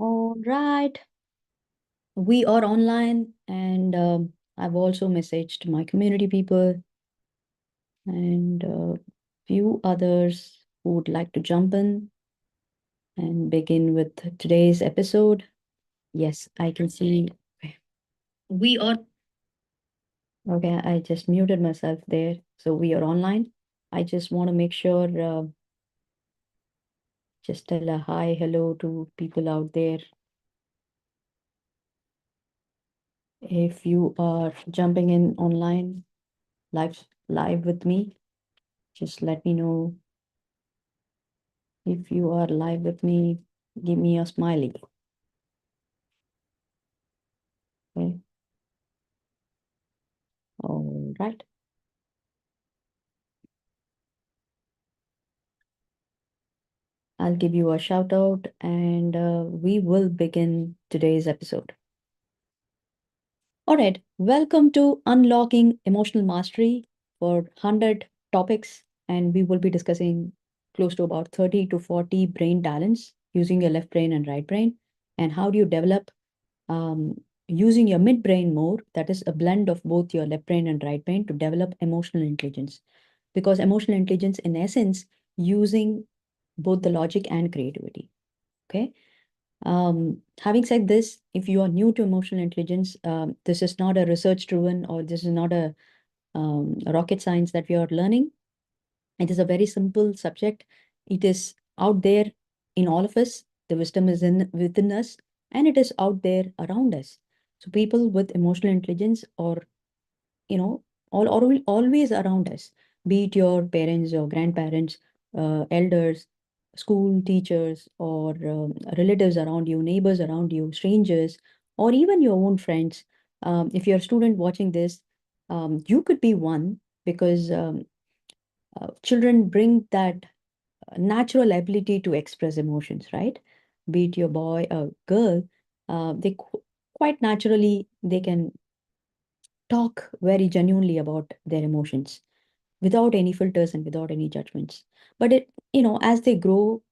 All right, we are online, and I've also messaged my community people and few others who would like to jump in and begin with today's episode. Yes, I can see. Okay, we are okay. I just muted myself there, so we are online. I just want to make sure, just tell a hi, hello to people out there. If you are jumping in online, live with me, just let me know. If you are live with me, give me a smiley. Okay. All right. I'll give you a shout out and we will begin today's episode. All right. Welcome to Unlocking Emotional Mastery for 100 topics. And we will be discussing close to about 30 to 40 brain talents using your left brain and right brain. And how do you develop using your midbrain more, that is a blend of both your left brain and right brain to develop emotional intelligence. Because emotional intelligence, in essence, using both the logic and creativity. Okay. Having said this, if you are new to emotional intelligence, this is not a research driven or this is not a rocket science that we are learning. It is a very simple subject. It is out there in all of us. The wisdom is in within us, and it is out there around us. So people with emotional intelligence or you know always around us, be it your parents or grandparents, elders, school teachers, or relatives around you, neighbors around you, strangers, or even your own friends. If you're a student watching this, you could be one because children bring that natural ability to express emotions, right? Be it your boy or girl, they quite naturally they can talk very genuinely about their emotions without any filters and without any judgments. But as they grow,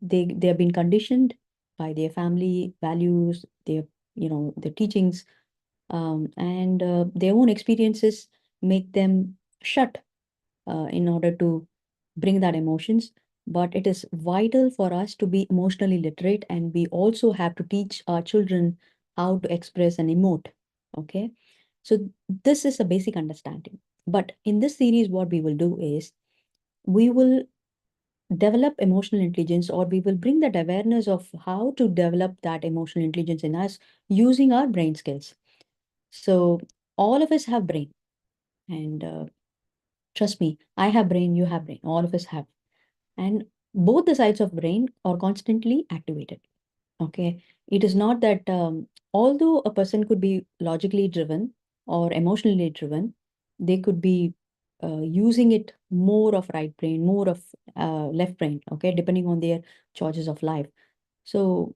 they have been conditioned by their family values, their teachings, and their own experiences make them shut in order to bring that emotions. But it is vital for us to be emotionally literate, and we also have to teach our children how to express and emote. Okay, so this is a basic understanding. But in this series, what we will do is we will develop emotional intelligence, or we will bring that awareness of how to develop that emotional intelligence in us using our brain skills. So all of us have brain, and trust me, I have brain, you have brain, all of us have, and both the sides of brain are constantly activated. Okay, it is not that although a person could be logically driven or emotionally driven, they could be using it more of right brain, more of left brain, okay, depending on their choices of life. So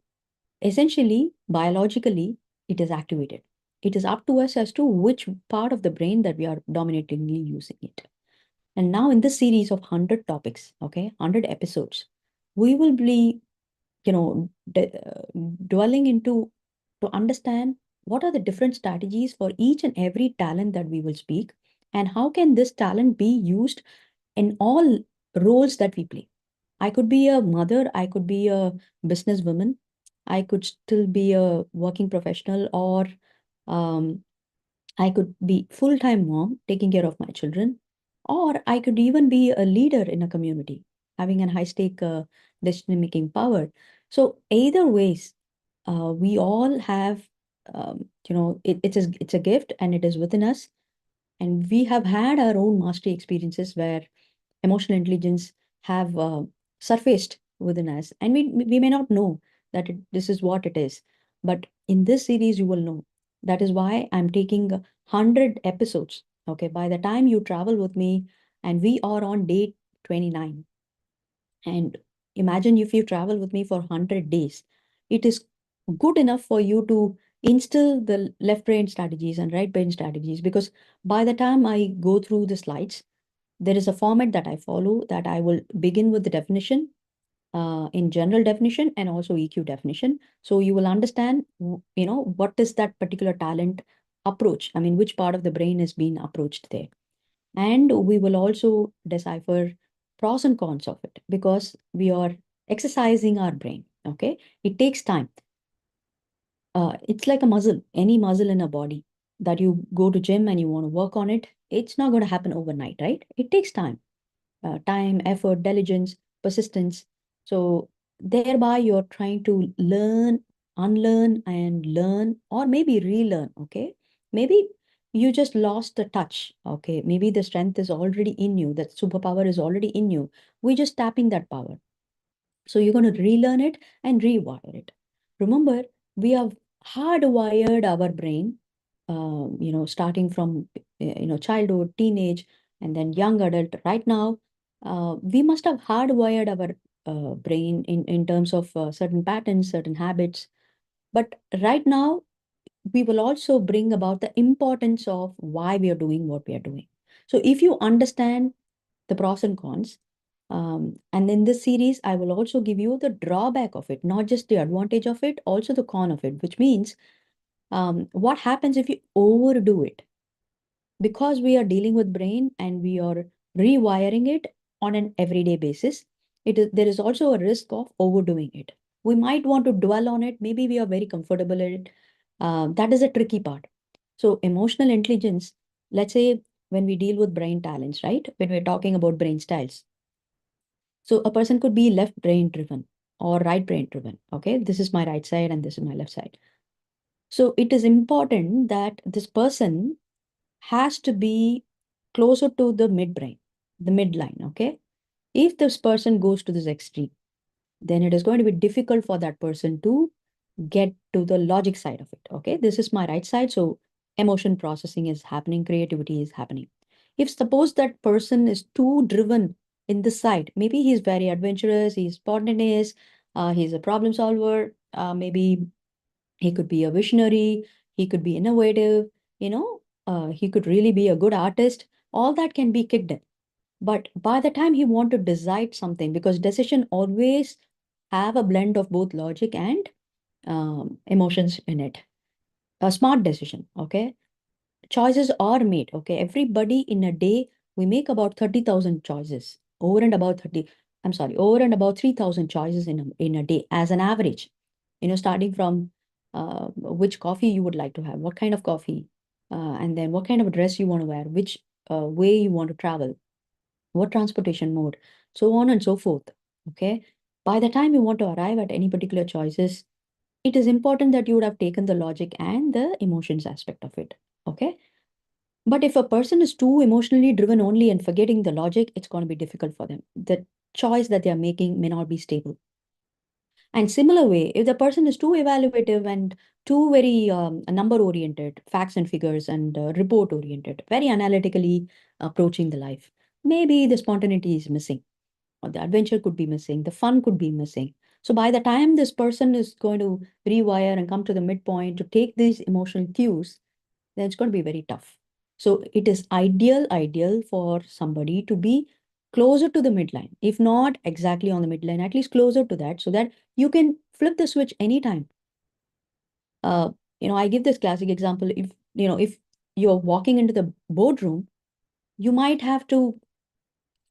essentially, biologically, it is activated. It is up to us as to which part of the brain that we are dominatingly using it. And now in this series of 100 topics, okay, 100 episodes, we will be, dwelling into to understand what are the different strategies for each and every talent that we will speak, and how can this talent be used in all roles that we play. I could be a mother, I could be a businesswoman, I could still be a working professional, or um, I could be full-time mom taking care of my children, or I could even be a leader in a community, having a high-stake decision-making power. So either ways, we all have, it's a gift and it is within us. And we have had our own mastery experiences where emotional intelligence have surfaced within us, and we may not know that this is what it is. But in this series, you will know. That is why I'm taking 100 episodes. Okay, by the time you travel with me, and we are on day 29, and imagine if you travel with me for 100 days, it is good enough for you to instill the left brain strategies and right brain strategies, because by the time I go through the slides, there is a format that I follow, that I will begin with the definition. in general definition and also EQ definition. So you will understand, what is that particular talent approach? I mean, which part of the brain is being approached there? And we will also decipher pros and cons of it because we are exercising our brain. Okay. It takes time. It's like a muscle, any muscle in a body that you go to gym and you want to work on it. It's not going to happen overnight, right? It takes time, effort, diligence, persistence. So thereby you're trying to learn, unlearn, and learn, or maybe relearn. Okay. Maybe you just lost the touch. Okay. Maybe the strength is already in you, that superpower is already in you. We're just tapping that power. So you're going to relearn it and rewire it. Remember, we have hardwired our brain, starting from childhood, teenage, and then young adult. Right now, we must have hardwired our brain in terms of certain patterns, certain habits. But right now, we will also bring about the importance of why we are doing what we are doing. So if you understand the pros and cons, and in this series, I will also give you the drawback of it, not just the advantage of it, also the con of it, which means what happens if you overdo it? Because we are dealing with brain and we are rewiring it on an everyday basis, there is also a risk of overdoing it. We might want to dwell on it. Maybe we are very comfortable in it. That is a tricky part. So emotional intelligence, let's say when we deal with brain talents, right? When we're talking about brain styles. So a person could be left brain driven or right brain driven. Okay. This is my right side and this is my left side. So it is important that this person has to be closer to the midbrain, the midline. Okay. If this person goes to this extreme, then it is going to be difficult for that person to get to the logic side of it. Okay. This is my right side. So emotion processing is happening, creativity is happening. If suppose that person is too driven in this side, maybe he's very adventurous, he's spontaneous, he's a problem solver, maybe he could be a visionary, he could be innovative, he could really be a good artist. All that can be kicked in. But by the time he want to decide something, because decision always have a blend of both logic and emotions in it. A smart decision, okay? Choices are made, okay? Everybody in a day, we make about 30,000 choices, over and about 30, I'm sorry, over and about 3,000 choices in a day as an average. Starting from which coffee you would like to have, what kind of coffee, and then what kind of dress you want to wear, which way you want to travel, what transportation mode, so on and so forth. Okay. By the time you want to arrive at any particular choices, it is important that you would have taken the logic and the emotions aspect of it. Okay. But if a person is too emotionally driven only and forgetting the logic, it's going to be difficult for them. The choice that they are making may not be stable. And similar way, if the person is too evaluative and too very number oriented, facts and figures and report oriented, very analytically approaching the life, maybe the spontaneity is missing, or the adventure could be missing, the fun could be missing. So by the time this person is going to rewire and come to the midpoint to take these emotional cues, then it's going to be very tough. So it is ideal for somebody to be closer to the midline, if not exactly on the midline, at least closer to that, so that you can flip the switch anytime. Uh, I give this classic example. If you're walking into the boardroom, you might have to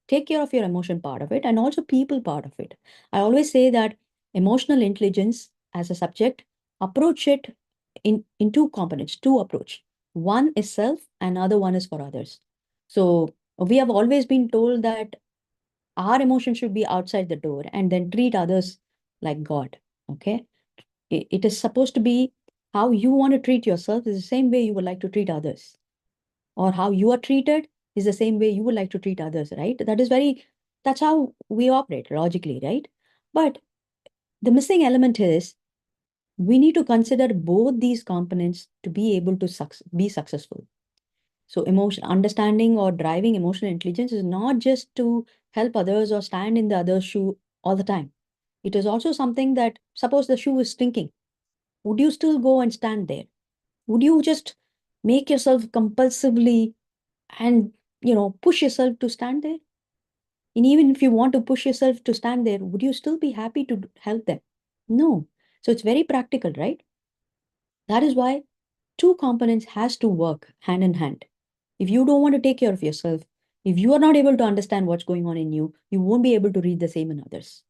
take care of your emotion part of it and also people part of it. I always say that emotional intelligence as a subject, approach it in two components, two approach. One is self, another one is for others. So we have always been told that our emotion should be outside the door and then treat others like God. Okay. It is supposed to be how you want to treat yourself is the same way you would like to treat others, or how you are treated is the same way you would like to treat others, right? That's how we operate logically, right? But the missing element is we need to consider both these components to be able to be successful. So emotion understanding or driving emotional intelligence is not just to help others or stand in the other's shoe all the time. It is also something that, suppose the shoe is stinking, would you still go and stand there? Would you just make yourself compulsively and push yourself to stand there? And even if you want to push yourself to stand there, would you still be happy to help them? No. So it's very practical, right? That is why two components has to work hand in hand. If you don't want to take care of yourself, if you are not able to understand what's going on in you, you won't be able to read the same in others.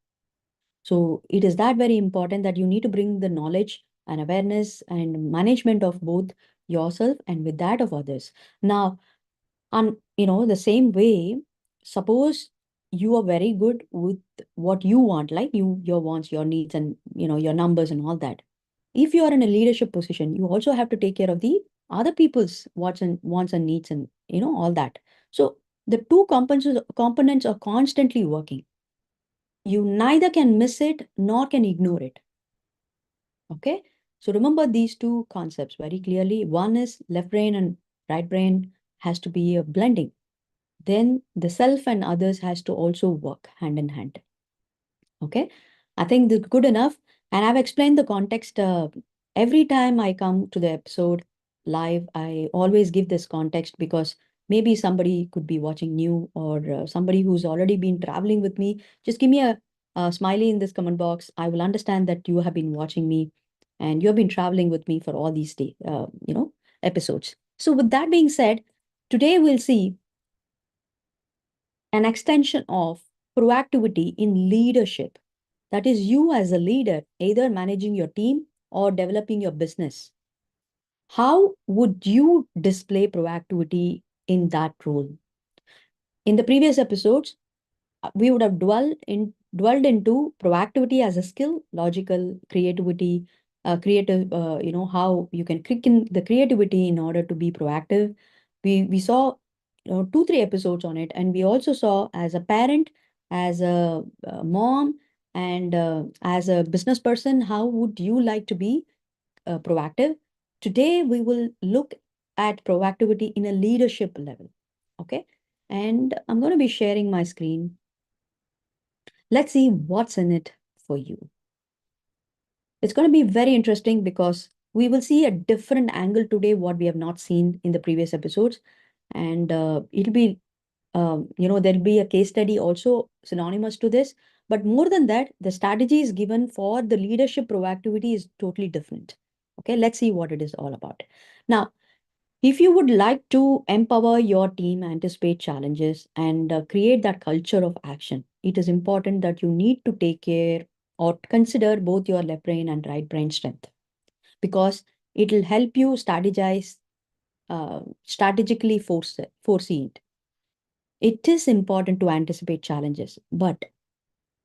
So it is that very important that you need to bring the knowledge and awareness and management of both yourself and with that of others. Now, and the same way, suppose you are very good with what you want, like your wants, your needs, and your numbers and all that. If you are in a leadership position, you also have to take care of the other people's wants and needs, and all that. So the two components are constantly working. You neither can miss it nor can ignore it. Okay. So remember these two concepts very clearly. One is left brain and right brain has to be a blending. Then the self and others has to also work hand in hand. Okay. I think that's good enough. And I've explained the context. Every time I come to the episode live, I always give this context because maybe somebody could be watching new, or somebody who's already been traveling with me. Just give me a smiley in this comment box. I will understand that you have been watching me and you have been traveling with me for all these episodes. So with that being said, today we'll see an extension of proactivity in leadership. That is, you as a leader, either managing your team or developing your business. How would you display proactivity in that role? In the previous episodes, we would have dwelled into proactivity as a skill, logical creativity, creative, how you can click in the creativity in order to be proactive. We saw 2 3 episodes on it, and we also saw as a parent, as a mom, and as a business person, how would you like to be proactive. Today we will look at proactivity in a leadership level. Okay, and I'm going to be sharing my screen. Let's see what's in it for you. It's going to be very interesting because we will see a different angle today, what we have not seen in the previous episodes. And it'll be, there'll be a case study also synonymous to this. But more than that, the strategies given for the leadership proactivity is totally different. Okay, let's see what it is all about. Now, if you would like to empower your team, anticipate challenges, and create that culture of action, it is important that you need to take care or consider both your left brain and right brain strength, because it will help you strategically foresee it. It is important to anticipate challenges, but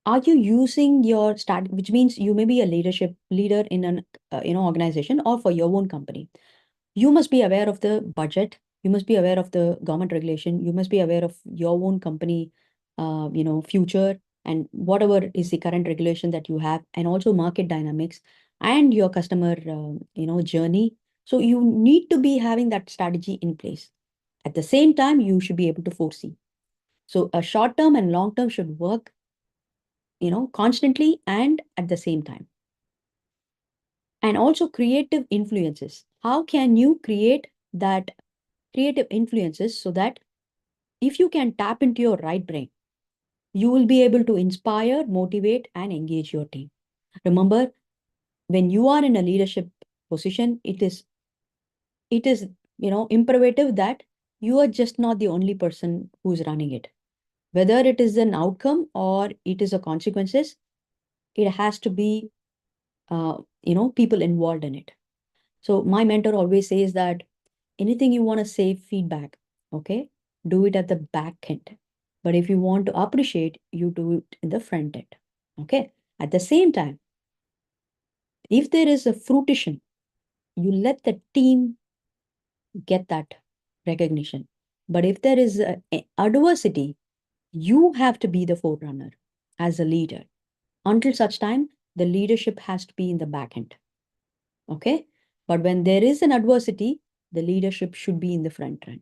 are you using your which means you may be a leader in an organization or for your own company. You must be aware of the budget. You must be aware of the government regulation. You must be aware of your own company, future, and whatever is the current regulation that you have, and also market dynamics and your customer, journey. So you need to be having that strategy in place. At the same time, you should be able to foresee. So a short term and long term should work, constantly and at the same time. And also creative influences. How can you create that creative influences so that if you can tap into your right brain, you will be able to inspire, motivate, and engage your team. Remember, when you are in a leadership position, it is imperative that you are just not the only person who's running it. Whether it is an outcome or it is a consequences, it has to be people involved in it. So my mentor always says that anything you want to say feedback, okay, do it at the back end. But if you want to appreciate, you do it in the front end. Okay. At the same time, if there is a fruition, you let the team get that recognition. But if there is a adversity, you have to be the forerunner as a leader. Until such time, the leadership has to be in the back end. Okay. But when there is an adversity, the leadership should be in the front run.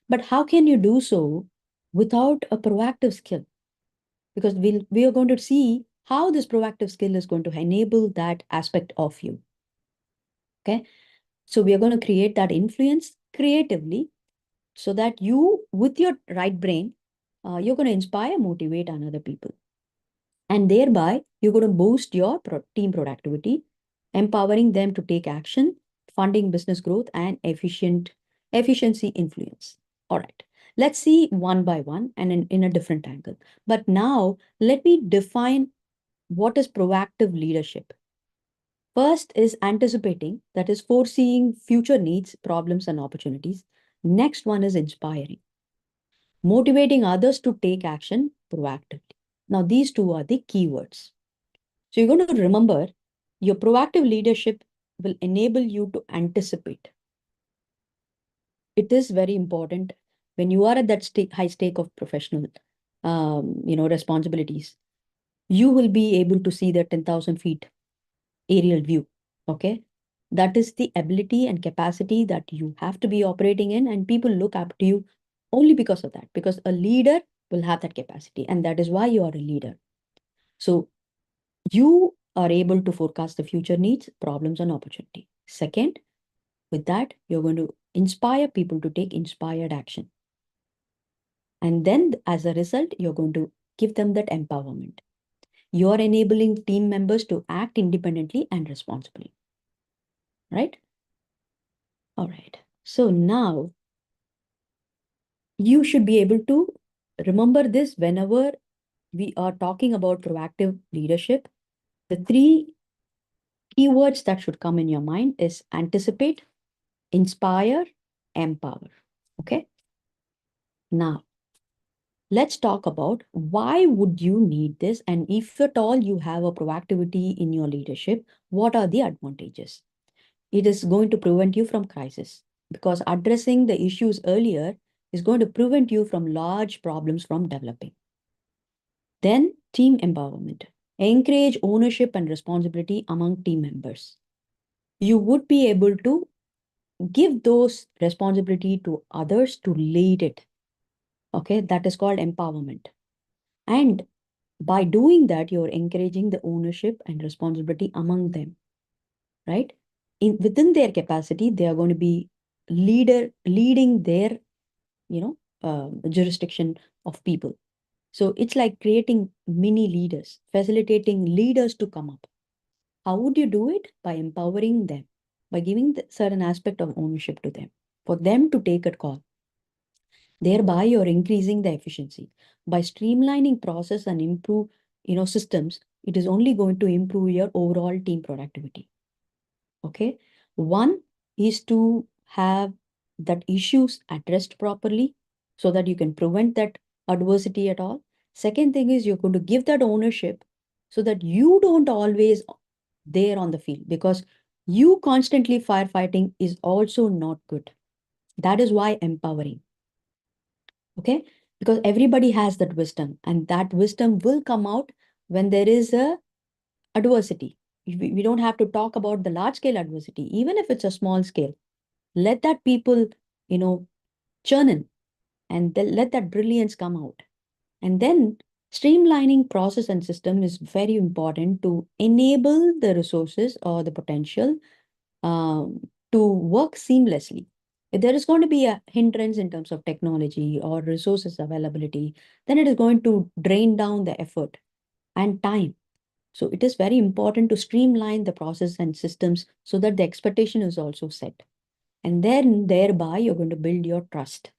But how can you do so without a proactive skill? Because we are going to see how this proactive skill is going to enable that aspect of you. Okay. So we are going to create that influence creatively so that you, with your right brain, you're going to inspire, motivate another people. And thereby, you're going to boost your team productivity, empowering them to take action, funding business growth, and efficiency influence. All right. Let's see one by one and in a different angle. But now, let me define what is proactive leadership. First is anticipating, that is foreseeing future needs, problems, and opportunities. Next one is inspiring, motivating others to take action proactively. Now, these two are the keywords. So, you're going to remember your proactive leadership will enable you to anticipate. It is very important when you are at that high stake of professional, responsibilities. You will be able to see the 10,000 feet aerial view. Okay. That is the ability and capacity that you have to be operating in, and people look up to you only because of that, because a leader will have that capacity, and that is why you are a leader. So you are able to forecast the future needs, problems, and opportunity. Second, with that, you're going to inspire people to take inspired action. And then as a result, you're going to give them that empowerment. You're enabling team members to act independently and responsibly. Right? All right. So now you should be able to remember this whenever we are talking about proactive leadership. The three keywords that should come in your mind is anticipate, inspire, empower. Okay. Now, let's talk about why would you need this, and if at all you have a proactivity in your leadership, what are the advantages? It is going to prevent you from crisis, because addressing the issues earlier is going to prevent you from large problems from developing. Then team empowerment. Encourage ownership and responsibility among team members. You would be able to give those responsibility to others to lead it. Okay, that is called empowerment. And by doing that, you're encouraging the ownership and responsibility among them, right? Within their capacity, they are going to be leading their, jurisdiction of people. So it's like creating mini leaders, facilitating leaders to come up. How would you do it? By empowering them, by giving the certain aspect of ownership to them, for them to take a call. Thereby, you're increasing the efficiency. By streamlining process and improve, systems, it is only going to improve your overall team productivity. Okay. One is to have that issues addressed properly so that you can prevent that adversity at all. Second thing is you're going to give that ownership so that you don't always there on the field, because you constantly firefighting is also not good. That is why empowering. Okay. Because everybody has that wisdom, and that wisdom will come out when there is a adversity. We don't have to talk about the large scale adversity, even if it's a small scale. Let that people, churn in, and let that brilliance come out. And then streamlining process and system is very important to enable the resources or the potential to work seamlessly. If there is going to be a hindrance in terms of technology or resources availability, then it is going to drain down the effort and time. So it is very important to streamline the process and systems so that the expectation is also set. And then thereby you're going to build your trust.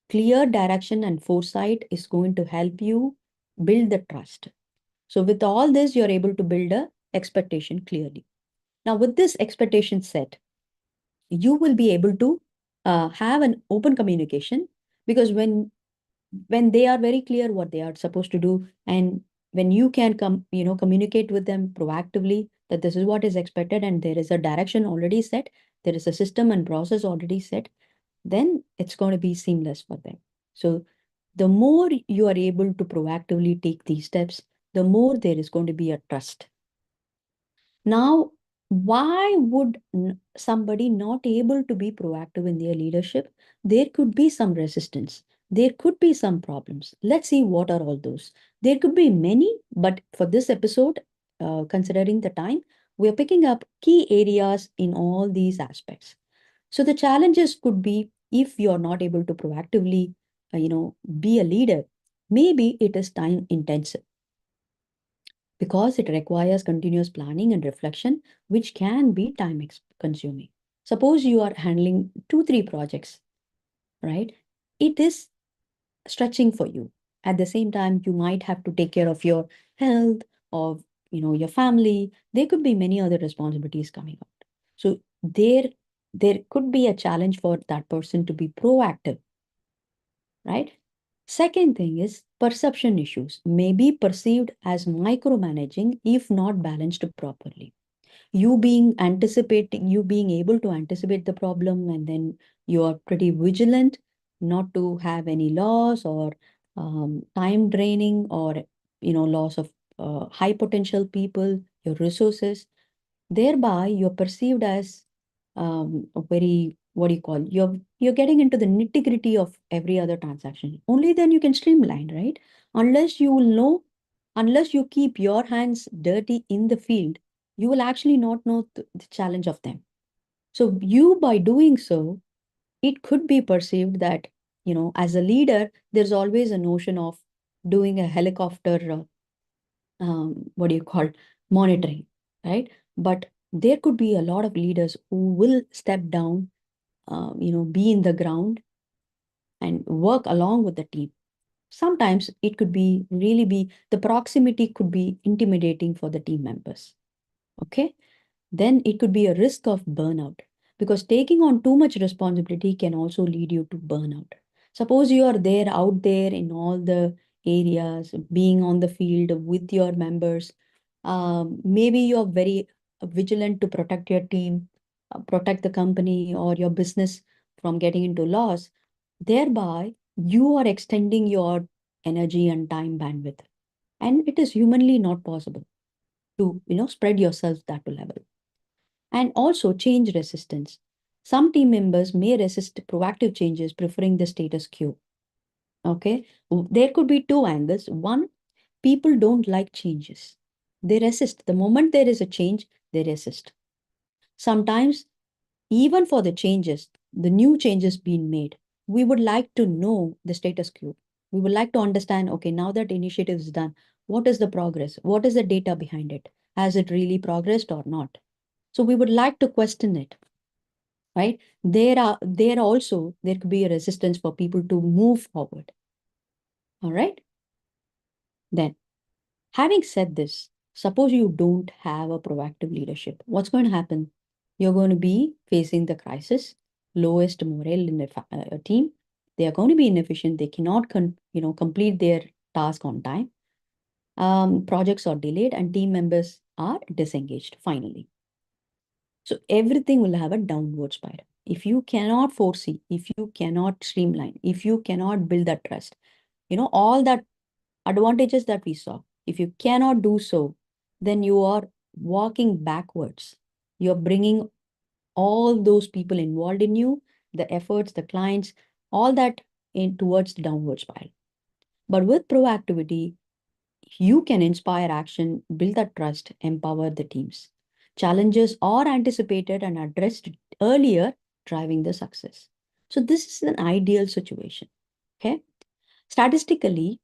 Clear direction and foresight is going to help you build the trust. So with all this, you're able to build a expectation clearly. Now, with this expectation set, you will be able to have an open communication, because when they are very clear what they are supposed to do, and when you can communicate with them proactively that this is what is expected and there is a direction already set, there is a system and process already set, then it's going to be seamless for them. So the more you are able to proactively take these steps, the more there is going to be a trust. Now, why would somebody not able to be proactive in their leadership? There could be some resistance. There could be some problems. Let's see what are all those. There could be many, but for this episode, considering the time, we are picking up key areas in all these aspects. So the challenges could be, if you're not able to proactively, be a leader, Maybe it is time intensive because it requires continuous planning and reflection, which can be time consuming. Suppose you are handling 2, 3 projects, right? It is stretching for you. At the same time, you might have to take care of your health, of your family. There could be many other responsibilities coming up. So there could be a challenge for that person to be proactive, right? Second thing is perception issues may be perceived as micromanaging if not balanced properly. You being able to anticipate the problem, and then you are pretty vigilant not to have any loss or time draining, or loss of high potential people, your resources. Thereby you're perceived as a very, what do you call, you're getting into the nitty gritty of every other transaction. Only then you can streamline, right? Unless you will know, unless you keep your hands dirty in the field, you will actually not know the challenge of them. So you, by doing so, it could be perceived that, as a leader, there's always a notion of doing a helicopter what do you call, monitoring, right? But there could be a lot of leaders who will step down, be in the ground and work along with the team. Sometimes it could be really be the proximity could be intimidating for the team members. Okay, then it could be a risk of burnout, because taking on too much responsibility can also lead you to burnout. Suppose you are there out there in all the areas, being on the field with your members. Maybe you're very vigilant to protect your team, protect the company or your business from getting into loss. Thereby, you are extending your energy and time bandwidth. And it is humanly not possible to, spread yourself that to level. And also change resistance. Some team members may resist proactive changes, preferring the status quo. Okay, there could be two angles. One, people don't like changes, they resist. The moment there is a change, they resist. Sometimes, even for the changes, the new changes being made, we would like to know the status quo. We would like to understand, okay, now that initiative is done, what is the progress? What is the data behind it? Has it really progressed or not? So we would like to question it, right? There could be a resistance for people to move forward. All right. Then, having said this, suppose you don't have a proactive leadership. What's going to happen? You're going to be facing the crisis, lowest morale in a team. They are going to be inefficient. They cannot complete their task on time. Projects are delayed and team members are disengaged finally. So everything will have a downward spiral. If you cannot foresee, if you cannot streamline, if you cannot build that trust, all that advantages that we saw, if you cannot do so, then you are walking backwards. You're bringing all those people involved in you, the efforts, the clients, all that in towards the downward spiral. But with proactivity, you can inspire action, build that trust, empower the teams. Challenges are anticipated and addressed earlier, driving the success. So, this is an ideal situation. Okay. Statistically,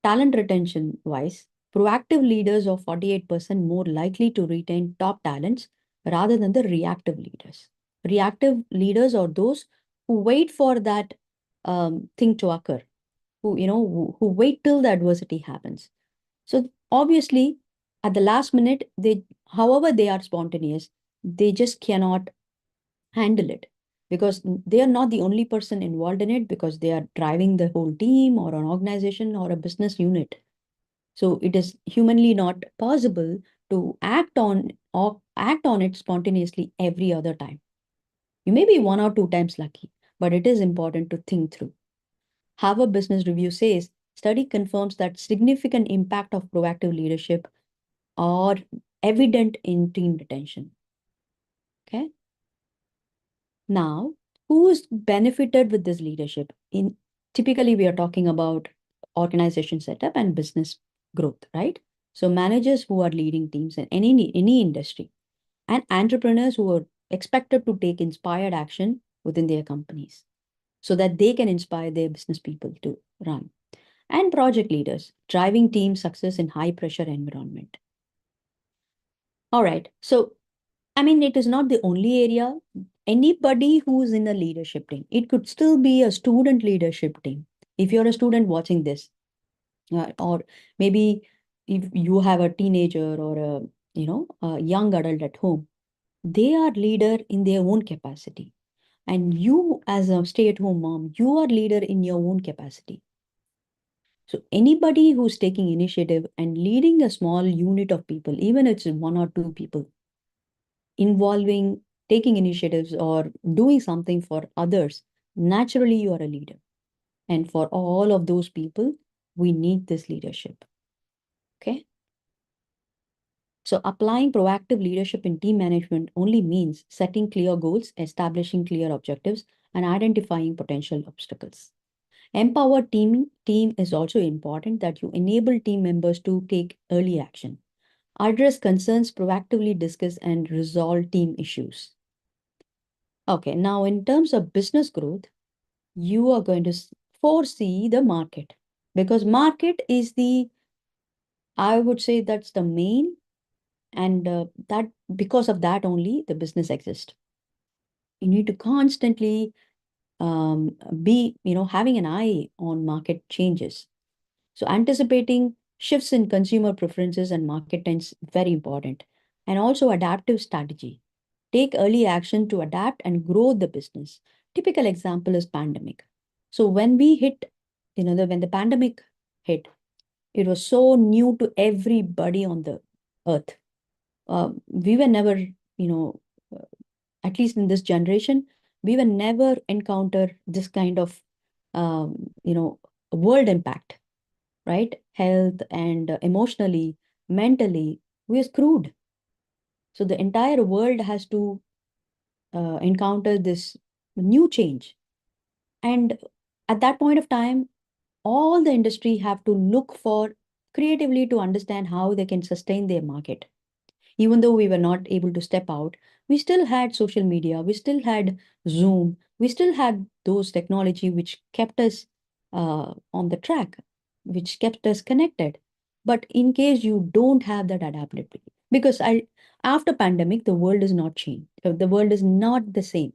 talent retention wise, proactive leaders are 48% more likely to retain top talents rather than the reactive leaders. Reactive leaders are those who wait for that thing to occur, who wait till the adversity happens. So obviously, at the last minute, however they are spontaneous, they just cannot handle it, because they are not the only person involved in it, because they are driving the whole team or an organization or a business unit. So it is humanly not possible to act on it spontaneously every other time. You may be 1 or 2 times lucky, but it is important to think through. Harvard Business Review says study confirms that significant impact of proactive leadership are evident in team retention. Okay. Now, who's benefited with this leadership? In typically we are talking about organization setup and business growth, right? So managers who are leading teams in any industry, and entrepreneurs who are expected to take inspired action within their companies so that they can inspire their business people to run. and project leaders, driving team success in high pressure environment. All right. So, I mean, it is not the only area. Anybody who's in a leadership team, it could still be a student leadership team. If you're a student watching this, or maybe if you have a teenager or a young adult at home, they are leader in their own capacity. And you, as a stay-at-home mom, you are leader in your own capacity. So anybody who's taking initiative and leading a small unit of people, even if it's one or two people, involving taking initiatives or doing something for others, naturally you are a leader. And for all of those people, we need this leadership. Okay. So applying proactive leadership in team management only means setting clear goals, establishing clear objectives, and identifying potential obstacles. Empowered team is also important that you enable team members to take early action, address concerns, proactively discuss and resolve team issues. Okay, now in terms of business growth, you are going to foresee the market because market is the, I would say that's the main, and that because of that only the business exists. You need to constantly be, having an eye on market changes. So anticipating shifts in consumer preferences and market trends very important. And also adaptive strategy. Take early action to adapt and grow the business. Typical example is pandemic. So when we hit, when the pandemic hit, it was so new to everybody on the earth. We were never, uh, at least in this generation, we were never encounter this kind of, world impact, right? Health and emotionally, mentally, we're screwed. So the entire world has to encounter this new change. And at that point of time, all the industry have to look for creatively to understand how they can sustain their market. Even though we were not able to step out, we still had social media, we still had Zoom, we still had those technology which kept us on the track, which kept us connected. But in case you don't have that adaptability, because after pandemic, the world is not changed. The world is not the same.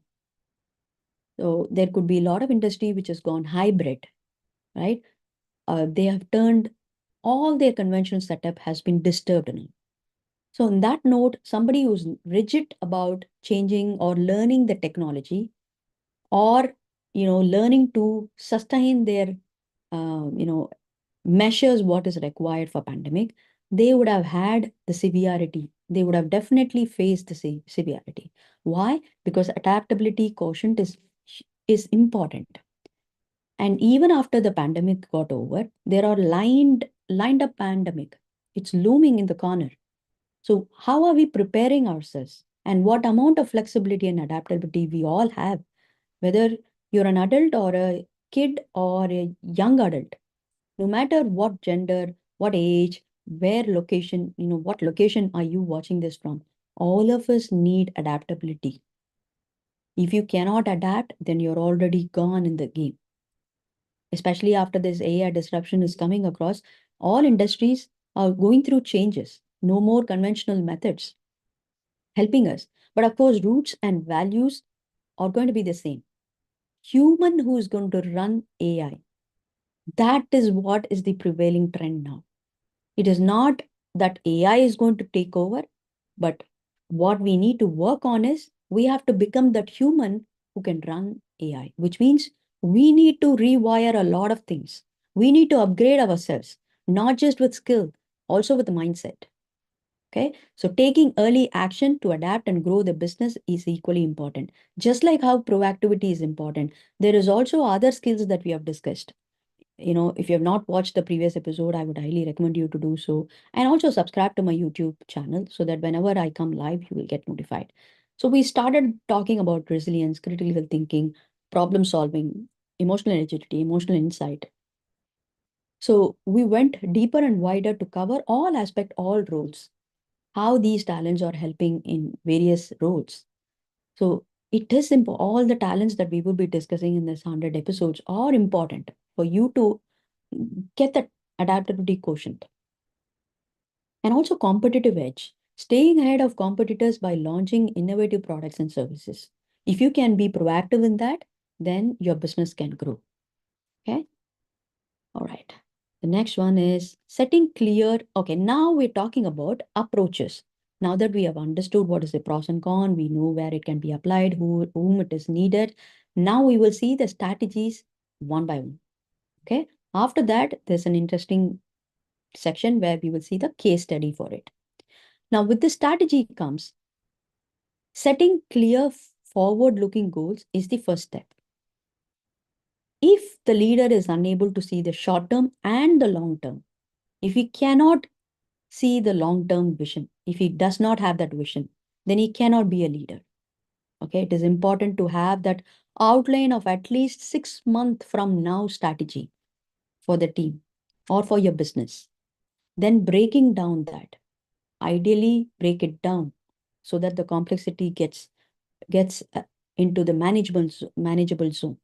So there could be a lot of industry which has gone hybrid, right? They have turned all their conventional setup has been disturbed now. So, on that note, somebody who's rigid about changing or learning the technology or, learning to sustain their, measures what is required for pandemic, they would have had the severity. They would have definitely faced the severity. Why? Because adaptability quotient is important. And even after the pandemic got over, there are lined up pandemic. It's looming in the corner. So, how are we preparing ourselves? And what amount of flexibility and adaptability we all have, whether you're an adult or a kid or a young adult, no matter what gender, what age, where location, what location are you watching this from? All of us need adaptability. If you cannot adapt, then you're already gone in the game. Especially after this AI disruption is coming across, all industries are going through changes. No more conventional methods helping us. But of course, roots and values are going to be the same. Human who is going to run AI. That is what is the prevailing trend now. It is not that AI is going to take over, but what we need to work on is we have to become that human who can run AI, which means we need to rewire a lot of things. We need to upgrade ourselves, not just with skill, also with mindset. Okay, so taking early action to adapt and grow the business is equally important. Just like how proactivity is important, there is also other skills that we have discussed. If you have not watched the previous episode, I would highly recommend you to do so. And also subscribe to my YouTube channel so that whenever I come live, you will get notified. So we started talking about resilience, critical thinking, problem solving, emotional agility, emotional insight. So we went deeper and wider to cover all aspect, all roles, how these talents are helping in various roles. So it is all the talents that we will be discussing in this 100 episodes are important for you to, get that adaptability quotient. And also competitive edge, staying ahead of competitors by launching innovative products and services. If you can be proactive in that, then your business can grow. Okay. All right. The next one is setting clear. Okay. Now we're talking about approaches. Now that we have understood what is the pros and cons, we know where it can be applied, whom it is needed. Now we will see the strategies one by one. Okay. After that, there's an interesting section where we will see the case study for it. Now, with this strategy comes setting clear forward looking goals is the first step. If the leader is unable to see the short term and the long term, if he cannot see the long term vision, if he does not have that vision, then he cannot be a leader. Okay, it is important to have that outline of at least 6 months from now strategy for the team or for your business. Then breaking down that, ideally break it down so that the complexity gets into the manageable zone.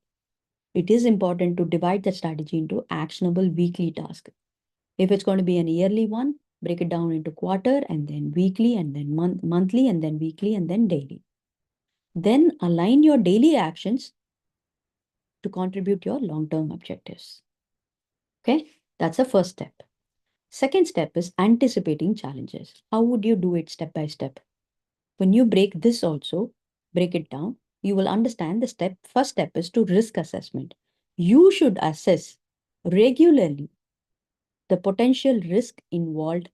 It is important to divide the strategy into actionable weekly tasks. If it's going to be an yearly one, break it down into quarter and then weekly and then monthly and then weekly and then daily. Then align your daily actions to contribute your long-term objectives. Okay, that's the first step. Second step is anticipating challenges. How would you do it step by step? When you break this also, break it down, you will understand the first step is to risk assessment. You should assess regularly the potential risk involved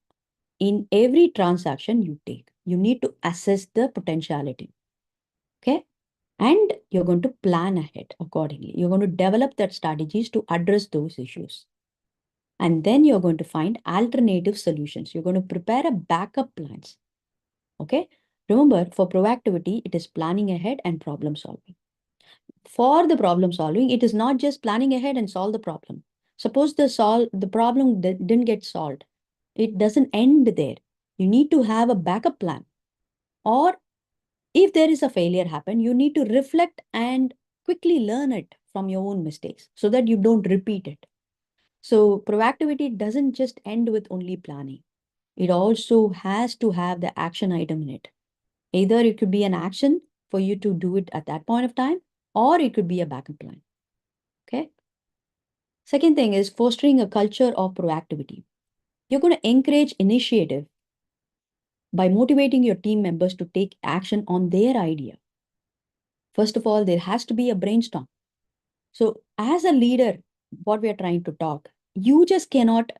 in every transaction you take. You need to assess the potentiality. Okay. And you're going to plan ahead accordingly. You're going to develop that strategies to address those issues. And then you're going to find alternative solutions. You're going to prepare a backup plans. Okay. Remember, for proactivity, it is planning ahead and problem solving. For the problem solving, it is not just planning ahead and solve the problem. Suppose the problem didn't get solved. It doesn't end there. You need to have a backup plan. Or if there is a failure happen, you need to reflect and quickly learn it from your own mistakes so that you don't repeat it. So proactivity doesn't just end with only planning. It also has to have the action item in it. Either it could be an action for you to do it at that point of time, or it could be a backup plan. Okay. Second thing is fostering a culture of proactivity. You're going to encourage initiative by motivating your team members to take action on their idea. First of all, there has to be a brainstorm. So, as a leader, what we are trying to talk, you just cannot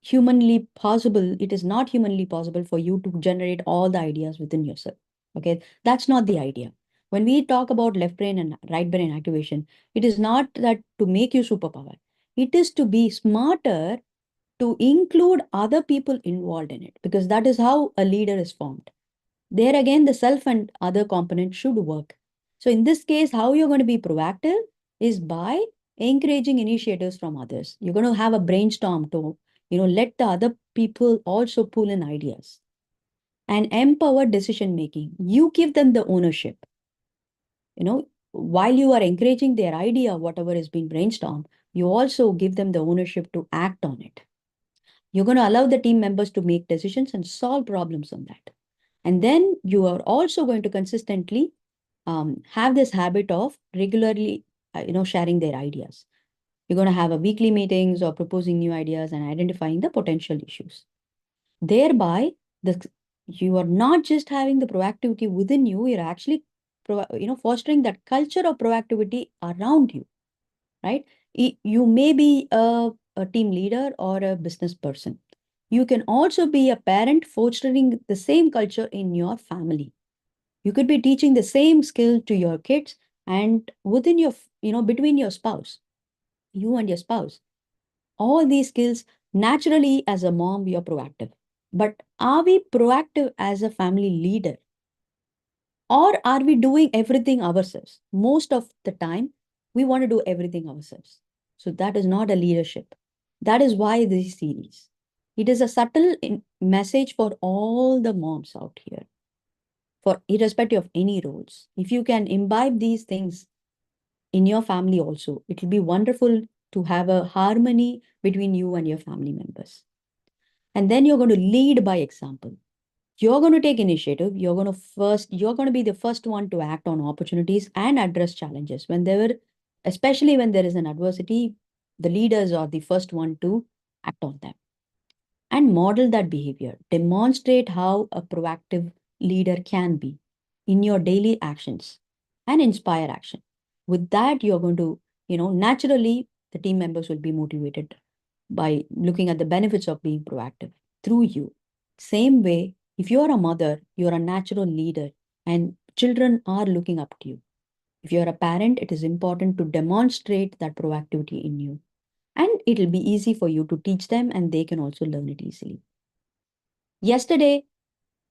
humanly possible, it is not humanly possible for you to generate all the ideas within yourself. Okay, that's not the idea. When we talk about left brain and right brain activation, it is not that to make you superpower. It is to be smarter, to include other people involved in it, because that is how a leader is formed. There again, the self and other components should work. So in this case, how you're going to be proactive is by encouraging initiatives from others. You're going to have a brainstorm to, let the other people also pull in ideas and empower decision making. You give them the ownership. While you are encouraging their idea, whatever is being brainstormed, you also give them the ownership to act on it. You're going to allow the team members to make decisions and solve problems on that. And then you are also going to consistently have this habit of regularly, sharing their ideas. You're going to have a weekly meetings or proposing new ideas and identifying the potential issues. Thereby, you are not just having the proactivity within you, you're actually, fostering that culture of proactivity around you, right? You may be a team leader or a business person. You can also be a parent fostering the same culture in your family. You could be teaching the same skill to your kids and within your, between your spouse, you and your spouse. All these skills, naturally, as a mom, you're proactive. But are we proactive as a family leader? Or are we doing everything ourselves? Most of the time, we want to do everything ourselves. So that is not a leadership. That is why this series. It is a subtle message for all the moms out here, for irrespective of any roles. If you can imbibe these things in your family also, it will be wonderful to have a harmony between you and your family members. And then you're going to lead by example. You're going to take initiative. You're going to be the first one to act on opportunities and address challenges. Especially when there is an adversity, the leaders are the first one to act on them and model that behavior. Demonstrate how a proactive leader can be in your daily actions and inspire action. With that, you're going to, naturally, the team members will be motivated by looking at the benefits of being proactive through you. Same way, if you're a mother, you're a natural leader and children are looking up to you. If you're a parent, it is important to demonstrate that proactivity in you. And it'll be easy for you to teach them and they can also learn it easily. Yesterday,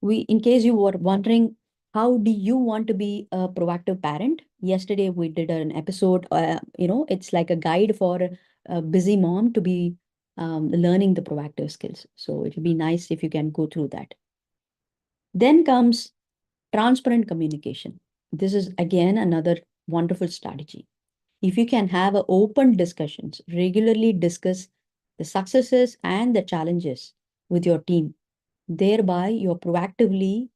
in case you were wondering, how do you want to be a proactive parent? Yesterday, we did an episode, it's like a guide for a busy mom to be learning the proactive skills. So it will be nice if you can go through that. Then comes transparent communication. This is again another wonderful strategy. If you can have open discussions, regularly discuss the successes and the challenges with your team, thereby you're proactively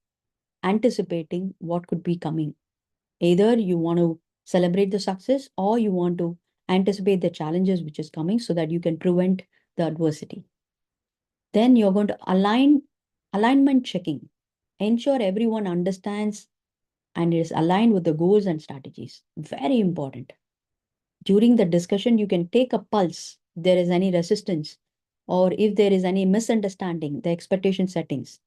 anticipating what could be coming. Either you want to celebrate the success or you want to anticipate the challenges which is coming so that you can prevent the adversity. Then you're going to alignment checking. Ensure everyone understands and is aligned with the goals and strategies. Very important. During the discussion, you can take a pulse if there is any resistance or if there is any misunderstanding, the expectation settings,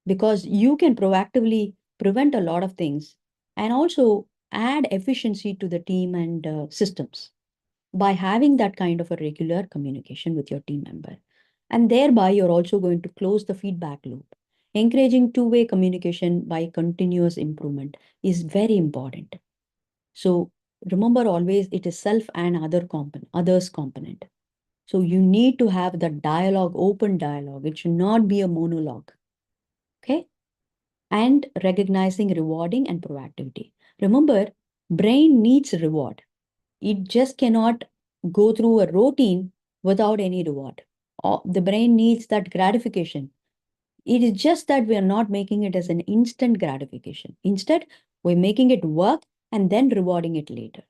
because you can proactively prevent a lot of things and also add efficiency to the team and systems by having that kind of a regular communication with your team member. And thereby, you're also going to close the feedback loop. Encouraging two-way communication by continuous improvement is very important. So remember always it is self and others component. So you need to have the dialogue, open dialogue. It should not be a monologue. Okay. And recognizing rewarding and proactivity. Remember, brain needs reward. It just cannot go through a routine without any reward. The brain needs that gratification. It is just that we are not making it as an instant gratification. Instead, we're making it work and then rewarding it later.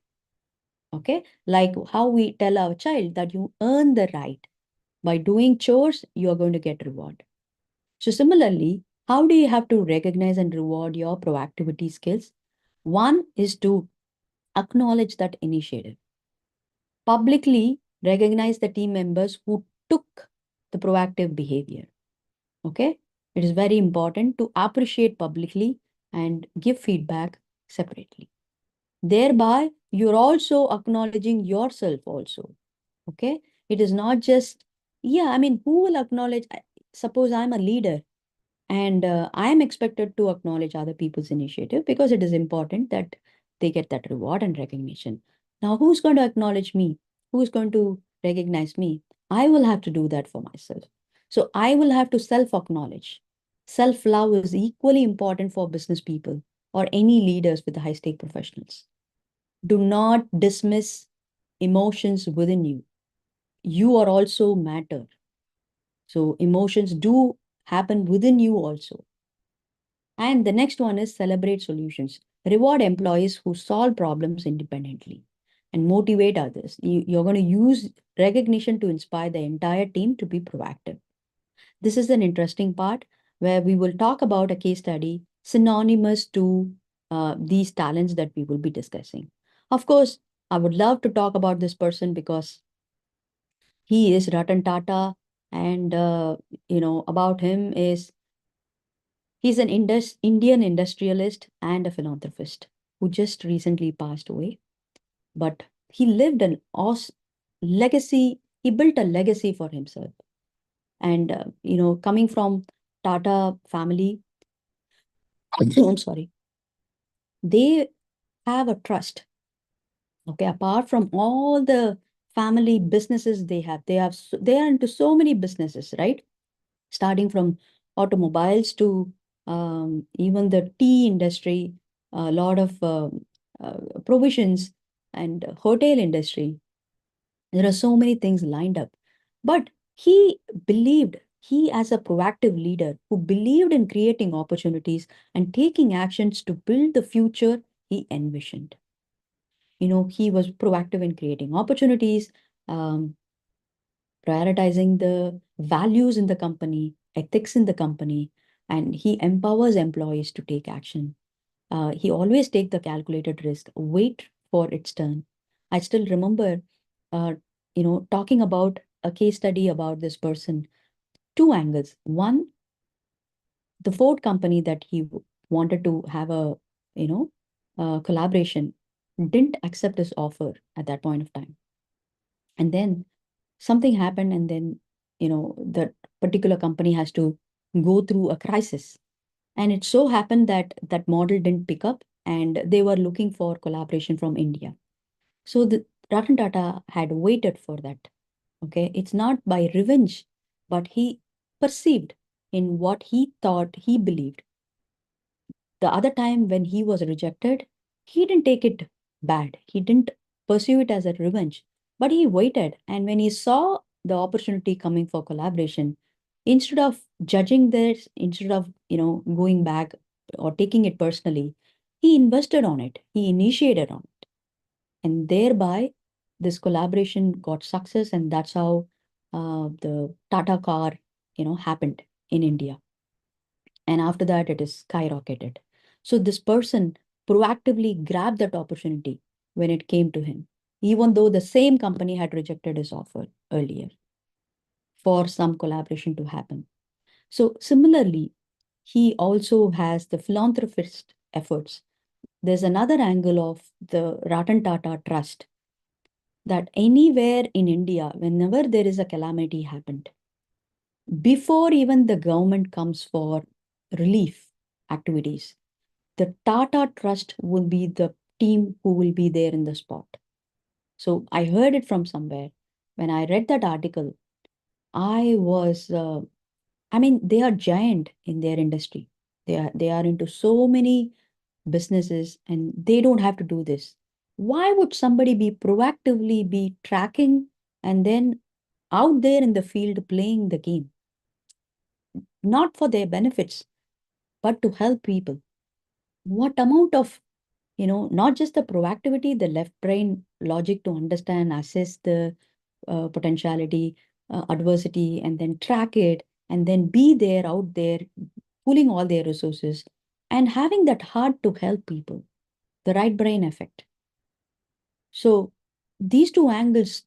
Okay, like how we tell our child that you earn the right by doing chores, you are going to get reward. So similarly, how do you have to recognize and reward your proactivity skills? One is to acknowledge that initiative. Publicly recognize the team members who took the proactive behavior. Okay, it is very important to appreciate publicly and give feedback separately. Thereby, you're also acknowledging yourself also. Okay, it is not just, yeah, I mean, who will acknowledge? Suppose I'm a leader and I am expected to acknowledge other people's initiative because it is important that they get that reward and recognition. Now, who's going to acknowledge me? Who's going to recognize me? I will have to do that for myself. So I will have to self-acknowledge. Self-love is equally important for business people or any leaders with the high-stake professionals. Do not dismiss emotions within you. You are also matter. So emotions do happen within you also. And the next one is celebrate solutions. Reward employees who solve problems independently and motivate others. You're going to use recognition to inspire the entire team to be proactive. This is an interesting part where we will talk about a case study synonymous to these talents that we will be discussing. Of course, I would love to talk about this person because he is Ratan Tata, and about him is he's an Indian industrialist and a philanthropist who just recently passed away. But he lived an legacy. He built a legacy for himself, and coming from Tata family, I'm sorry, they have a trust. Okay, apart from all the family businesses they are into so many businesses, right? Starting from automobiles to even the tea industry, a lot of provisions and hotel industry. There are so many things lined up. But he, as a proactive leader who believed in creating opportunities and taking actions to build the future he envisioned. He was proactive in creating opportunities, um, prioritizing the values in the company, ethics in the company, and he empowers employees to take action. He always take the calculated risk, wait for its turn. I still remember, uh, talking about a case study about this person, two angles. One, the Ford company that he wanted to have a, you know, collaboration didn't accept his offer at that point of time. And then something happened, and then, that particular company has to go through a crisis. And it so happened that that model didn't pick up, and they were looking for collaboration from India. So the Ratan Tata had waited for that. Okay, it's not by revenge, but he perceived in what he thought he believed. The other time when he was rejected, he didn't take it bad. He didn't pursue it as a revenge, but he waited. And when he saw the opportunity coming for collaboration, instead of judging this, instead of, going back or taking it personally, he invested on it. He initiated on it. And thereby, this collaboration got success. And that's how the Tata car, happened in India. And after that, it is skyrocketed. So this person proactively grabbed that opportunity when it came to him, even though the same company had rejected his offer earlier for some collaboration to happen. So similarly, he also has the philanthropist efforts. There's another angle of the Ratan Tata Trust, that anywhere in India, whenever there is a calamity happened, before even the government comes for relief activities, the Tata Trust will be the team who will be there in the spot. So I heard it from somewhere. When I read that article, I was, I mean, they are giant in their industry. They are into so many businesses, and they don't have to do this. Why would somebody be proactively be tracking and then out there in the field playing the game, not for their benefits, but to help people? What amount of, not just the proactivity, the left brain logic to understand, assess the potentiality, adversity, and then track it, and then be there out there, pooling all their resources and having that heart to help people, the right brain effect. So these two angles,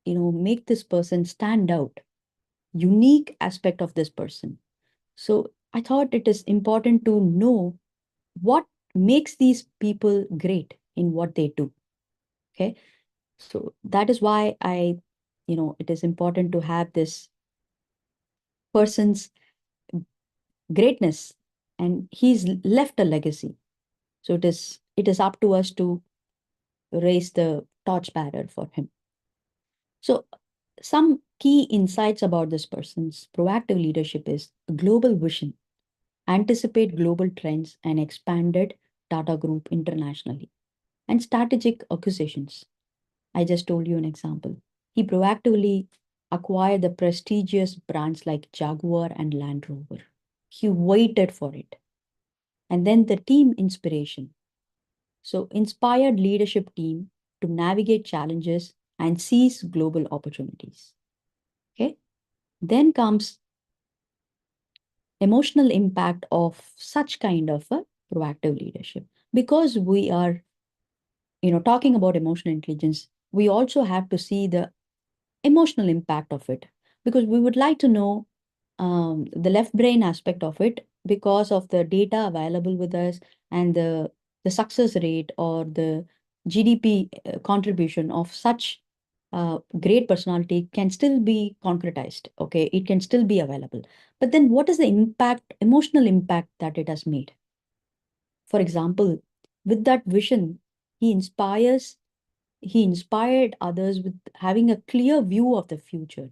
make this person stand out, unique aspect of this person. So I thought it is important to know what makes these people great in what they do. Okay. So that is why it is important to have this person's greatness, and he's left a legacy. So it is up to us to raise the torchbearer for him. So some key insights about this person's proactive leadership is global vision, anticipate global trends and expanded Tata Group internationally, and strategic acquisitions. I just told you an example. He proactively acquired the prestigious brands like Jaguar and Land Rover. He waited for it. And then the team inspiration. So, inspired leadership team to navigate challenges and seize global opportunities. Okay. Then comes emotional impact of such kind of a proactive leadership. Because we are, talking about emotional intelligence, we also have to see the emotional impact of it, because we would like to know the left brain aspect of it, because of the data available with us, and the success rate or the GDP contribution of such great personality can still be concretized. Okay, it can still be available. But then what is the impact, emotional impact that it has made? For example, with that vision, he inspires he inspired others with having a clear view of the future.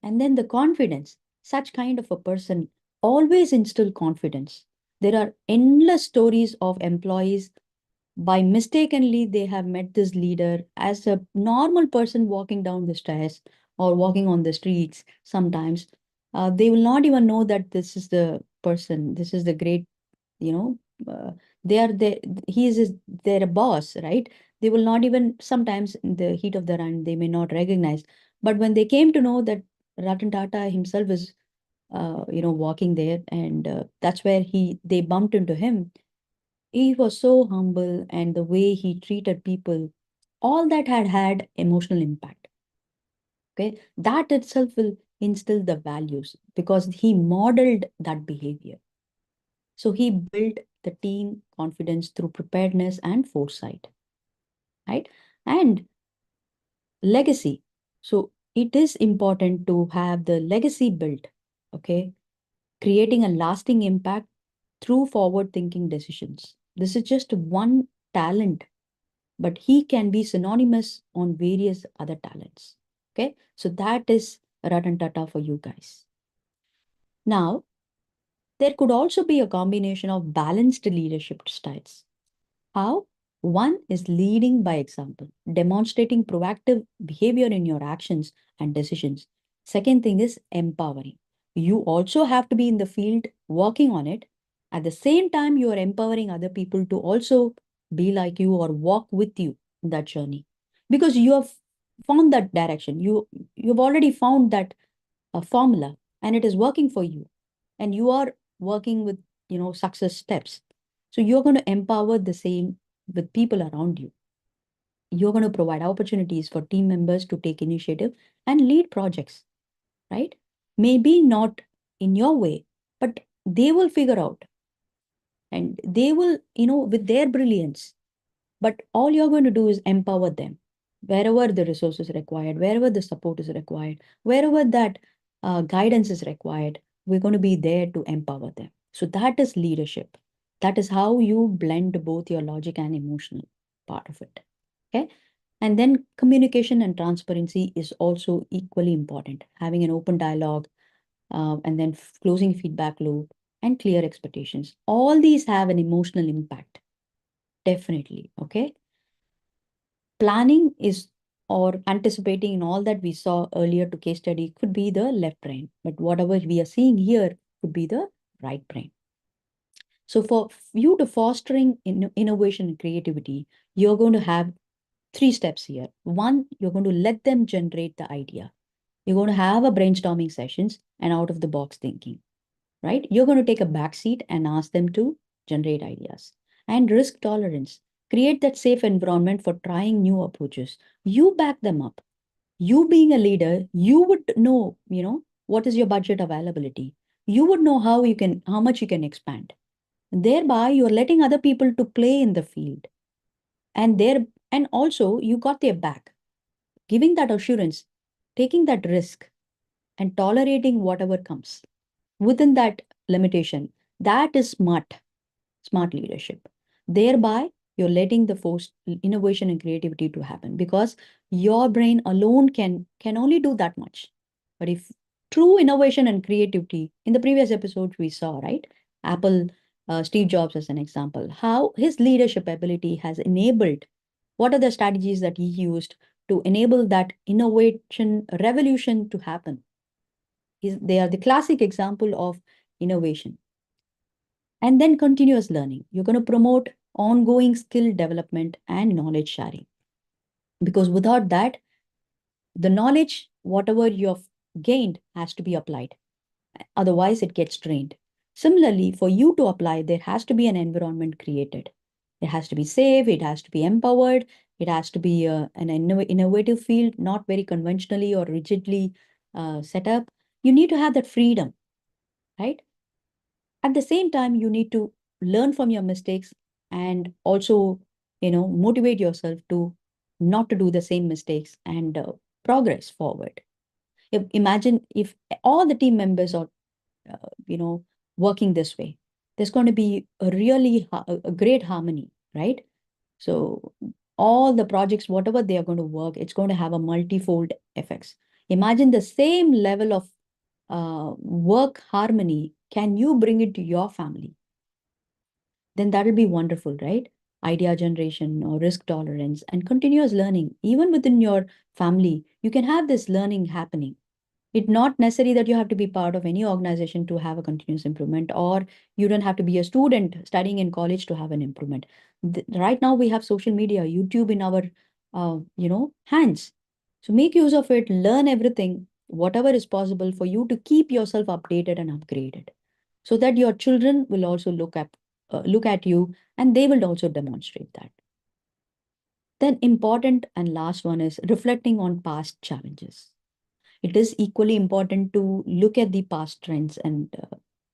And then the confidence, such kind of a person always instill confidence. There are endless stories of employees By mistakenly, they have met this leader as a normal person walking down the stairs or walking on the streets sometimes. They will not even know that this is the person, this is the great, you know, they are the, he is their boss, right? They will not even, sometimes in the heat of the run, they may not recognize. But when they came to know that Ratan Tata himself is, walking there, and that's where they bumped into him. He was so humble, and the way he treated people, all that had emotional impact. Okay, that itself will instill the values because he modeled that behavior. So he built the team confidence through preparedness and foresight, right? And legacy. So it is important to have the legacy built, okay? Creating a lasting impact through forward thinking decisions. This is just one talent, but he can be synonymous on various other talents. Okay, so that is Ratan Tata for you guys. Now, there could also be a combination of balanced leadership styles. How? One is leading by example, demonstrating proactive behavior in your actions and decisions. Second thing is empowering. You also have to be in the field working on it. At the same time, you are empowering other people to also be like you or walk with you in that journey because you have found that direction. You've already found that formula and it is working for you, and you are working with success steps. So you're going to empower the same with people around you. You're going to provide opportunities for team members to take initiative and lead projects, right? Maybe not in your way, but they will figure out, and they will, with their brilliance. But all you're going to do is empower them wherever the resource is required, wherever the support is required, wherever that guidance is required. We're going to be there to empower them. So that is leadership. That is how you blend both your logic and emotional part of it. Okay. And then communication and transparency is also equally important. Having an open dialogue, and then closing feedback loop and clear expectations. All these have an emotional impact. Definitely. Okay. Planning is, or anticipating in all that we saw earlier to case study, could be the left brain, but whatever we are seeing here could be the right brain. So for you to fostering innovation and creativity, you're going to have three steps here. One, you're going to let them generate the idea. You're going to have a brainstorming sessions and out of the box thinking, right? You're going to take a back seat and ask them to generate ideas. And risk tolerance. Create that safe environment for trying new approaches. You back them up. You being a leader, you would know, what is your budget availability. You would know how much you can expand. Thereby, you're letting other people to play in the field. And and also you got their back. Giving that assurance, taking that risk, and tolerating whatever comes within that limitation. That is smart leadership. Thereby, you're letting the force innovation and creativity to happen because your brain alone can only do that much. But if true innovation and creativity, in the previous episodes we saw, right? Apple, Steve Jobs as an example, how his leadership ability has enabled, what are the strategies that he used to enable that innovation revolution to happen. They are the classic example of innovation. And then continuous learning. You're going to promote ongoing skill development and knowledge sharing. Because without that, the knowledge, whatever you've gained, has to be applied. Otherwise, it gets drained. Similarly, for you to apply, there has to be an environment created. It has to be safe, it has to be empowered, it has to be an innovative field, not very conventionally or rigidly set up. You need to have that freedom, right? At the same time, you need to learn from your mistakes and also, motivate yourself to not to do the same mistakes and progress forward. Imagine if all the team members are, uh, you know, working this way, there's going to be a really a great harmony, right? So all the projects, whatever they are going to work, it's going to have a multifold effects. Imagine the same level of work harmony. Can you bring it to your family? Then that'll be wonderful, right? idea generation or risk tolerance and continuous learning. Even within your family, you can have this learning happening. It's not necessary that you have to be part of any organization to have a continuous improvement, or you don't have to be a student studying in college to have an improvement. Right now, we have social media, YouTube in our, hands. So make use of it, learn everything, whatever is possible for you to keep yourself updated and upgraded, so that your children will also look at you, and they will also demonstrate that. Then important and last one is reflecting on past challenges. It is equally important to look at the past trends and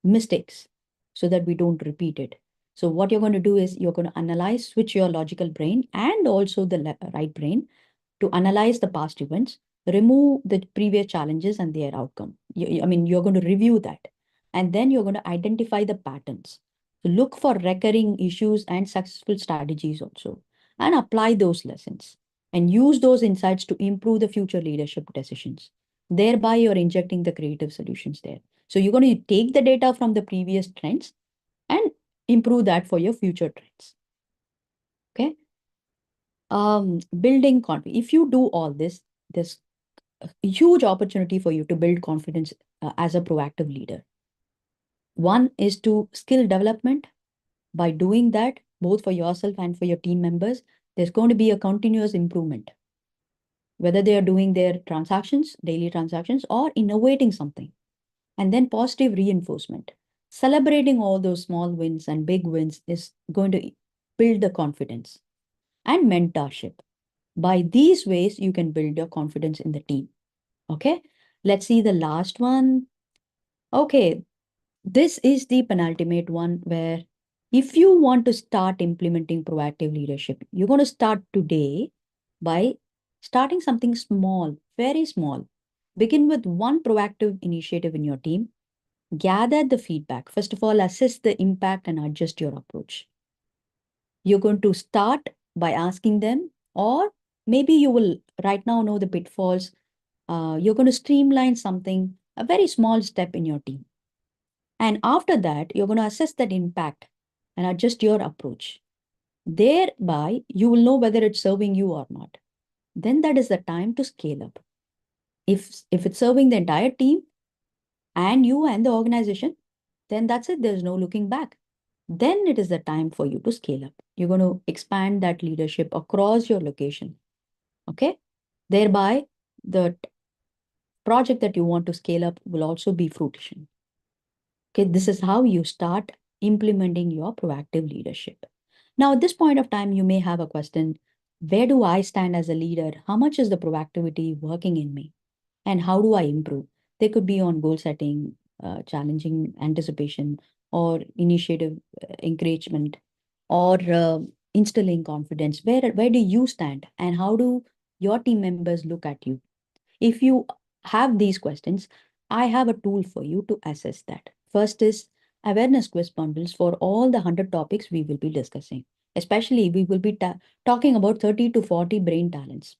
mistakes so that we don't repeat it. So what you're going to do is you're going to analyze, switch your logical brain and also the right brain to analyze the past events, remove the previous challenges and their outcome. You're going to review that, and then you're going to identify the patterns. So look for recurring issues and successful strategies also, and apply those lessons and use those insights to improve the future leadership decisions. Thereby, you're injecting the creative solutions there. So you're going to take the data from the previous trends and improve that for your future trends. Okay. Building confidence. If you do all this, there's a huge opportunity for you to build confidence as a proactive leader. One is to skill development. By doing that, both for yourself and for your team members, there's going to be a continuous improvement, whether they are doing their transactions, daily transactions, or innovating something. And then positive reinforcement. Celebrating all those small wins and big wins is going to build the confidence. And mentorship. By these ways, you can build your confidence in the team. Okay, let's see the last one. Okay, this is the penultimate one where if you want to start implementing proactive leadership, you're going to start today by starting something small, very small. Begin with one proactive initiative in your team. Gather the feedback. First of all, assess the impact and adjust your approach. You're going to start by asking them, or maybe you will right now know the pitfalls. You're going to streamline something, a very small step in your team. And after that, you're going to assess that impact and adjust your approach. Thereby, you will know whether it's serving you or not. Then that is the time to scale up. If it's serving the entire team and you and the organization, then that's it. There's no looking back. Then it is the time for you to scale up. You're going to expand that leadership across your location. Okay. Thereby, the project that you want to scale up will also be fruition. Okay. This is how you start implementing your proactive leadership. Now, at this point of time, you may have a question. Where do I stand as a leader? How much is the proactivity working in me? And how do I improve? They could be on goal setting, challenging anticipation, or initiative encouragement, or instilling confidence. Where do you stand, and how do your team members look at you? If you have these questions, I have a tool for you to assess that. First is awareness quiz bundles for all the 100 topics we will be discussing. Especially, we will be talking about 30 to 40 brain talents,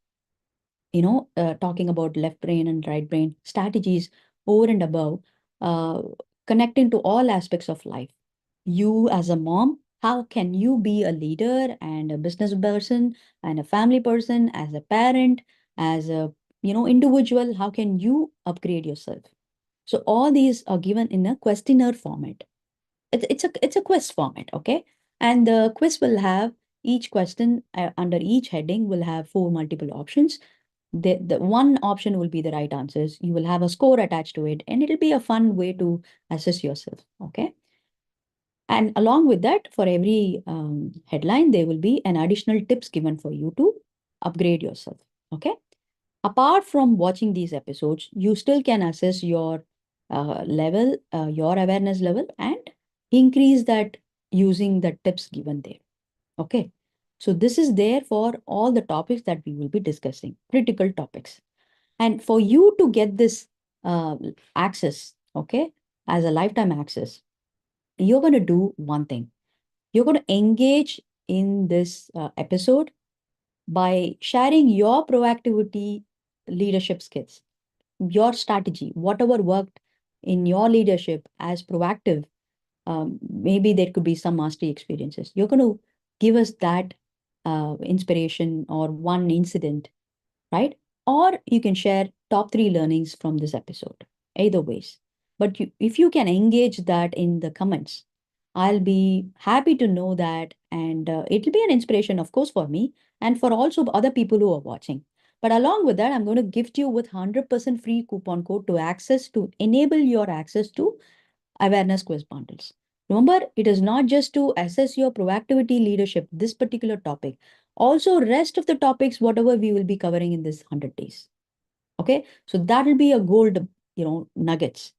talking about left brain and right brain strategies over and above, uh, connecting to all aspects of life. You as a mom, how can you be a leader and a business person and a family person, as a parent, as a individual? How can you upgrade yourself? So all these are given in a questionnaire format. It's a quiz format, okay? And the quiz will have each question under each heading will have four multiple options. The one option will be the right answers. You will have a score attached to it, and it'll be a fun way to assess yourself. Okay. And along with that, for every headline, there will be an additional tips given for you to upgrade yourself. Okay. Apart from watching these episodes, you still can assess your level, your awareness level, and increase that using the tips given there. Okay. So this is there for all the topics that we will be discussing, critical topics. And for you to get this uh, access, okay, as a lifetime access, you're going to do one thing. You're going to engage in this episode by sharing your proactivity leadership skills, your strategy, whatever worked in your leadership as proactive. Maybe there could be some mastery experiences. You're going to give us that inspiration or one incident, right? Or you can share top three learnings from this episode. Either ways. But if you can engage that in the comments, I'll be happy to know that. And it'll be an inspiration, of course, for me and for also other people who are watching. But along with that, I'm going to gift you with 100% free coupon code to enable your access to awareness quiz bundles. Remember, it is not just to assess your proactivity leadership, this particular topic, also rest of the topics, whatever we will be covering in this 100 days. Okay, so that will be a gold, nuggets.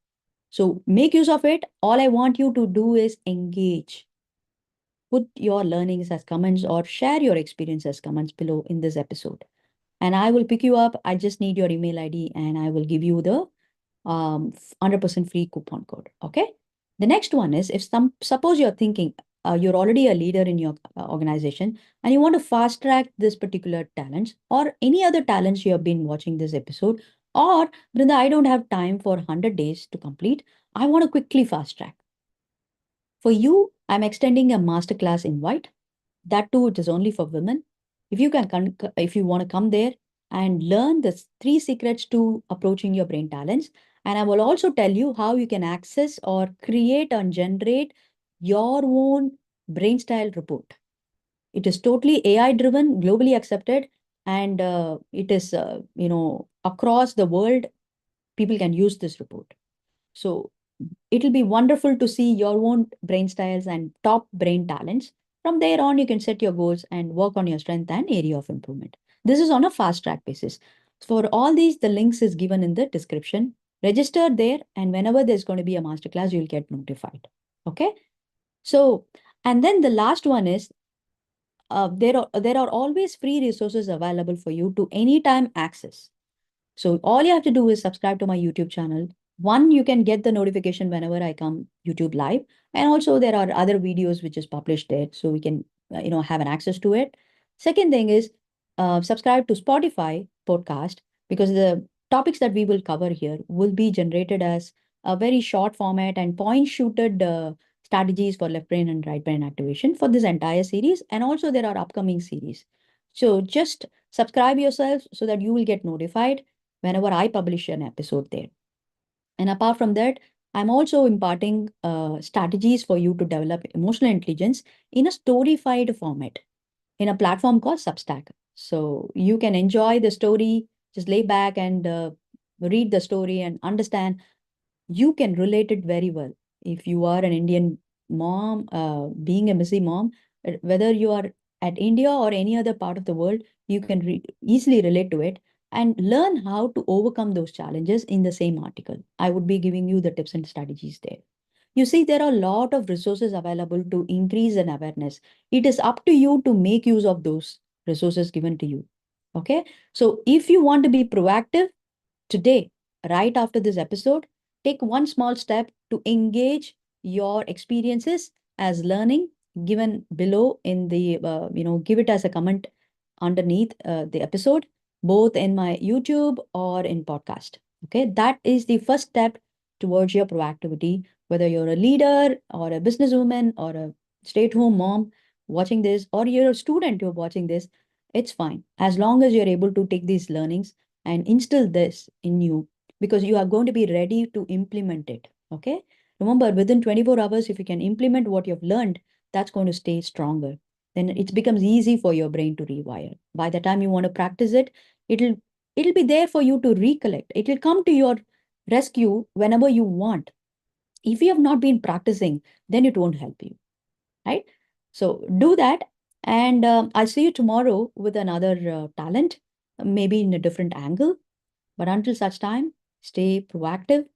So make use of it. All I want you to do is engage. Put your learnings as comments or share your experience as comments below in this episode. And I will pick you up. I just need your email ID and I will give you the 100% free coupon code. Okay. The next one is, if suppose you're thinking you're already a leader in your organization and you want to fast track this particular talents or any other talents you have been watching this episode, or Brinda, I don't have time for 100 days to complete. I want to quickly fast track. For you, I'm extending a masterclass invite. That too, it is only for women. If you want to come there and learn the three secrets to approaching your brain talents, and I will also tell you how you can access or create and generate your own brain style report. It is totally AI driven, globally accepted, and it is across the world. People can use this report. So it'll be wonderful to see your own brain styles and top brain talents. From there on, you can set your goals and work on your strength and area of improvement. This is on a fast track basis. For all these, the links is given in the description. Register there, and whenever there's going to be a masterclass, you'll get notified. Okay. So, and then the last one is there are always free resources available for you to anytime access. So all you have to do is subscribe to my YouTube channel. One, you can get the notification whenever I come YouTube live. And also there are other videos which is published there. So we can, have an access to it. Second thing is subscribe to Spotify podcast, because the topics that we will cover here will be generated as a very short format and point shooted strategies for left brain and right brain activation for this entire series. And also there are upcoming series. So just subscribe yourself so that you will get notified whenever I publish an episode there. And apart from that, I'm also imparting strategies for you to develop emotional intelligence in a storyfied format in a platform called Substack. So you can enjoy the story, just lay back and read the story and understand. You can relate it very well. If you are an Indian mom, being a busy mom, whether you are at India or any other part of the world, you can easily relate to it and learn how to overcome those challenges in the same article. I would be giving you the tips and strategies there. You see, there are a lot of resources available to increase an awareness. It is up to you to make use of those resources given to you. Okay. So if you want to be proactive today, right after this episode, take one small step to engage your experiences as learning given below in the, give it as a comment underneath the episode, both in my YouTube or in podcast. Okay, that is the first step towards your proactivity, whether you're a leader or a businesswoman or a stay-at-home mom watching this, or you're a student who're watching this, it's fine. As long as you're able to take these learnings and instill this in you, because you are going to be ready to implement it. Okay. Remember, within 24 hours, if you can implement what you've learned, that's going to stay stronger. Then it becomes easy for your brain to rewire. By the time you want to practice it, it'll it'll be there for you to recollect. It will come to your rescue whenever you want. If you have not been practicing, then it won't help you, right? So do that, and I'll see you tomorrow with another talent, maybe in a different angle. But until such time, stay proactive,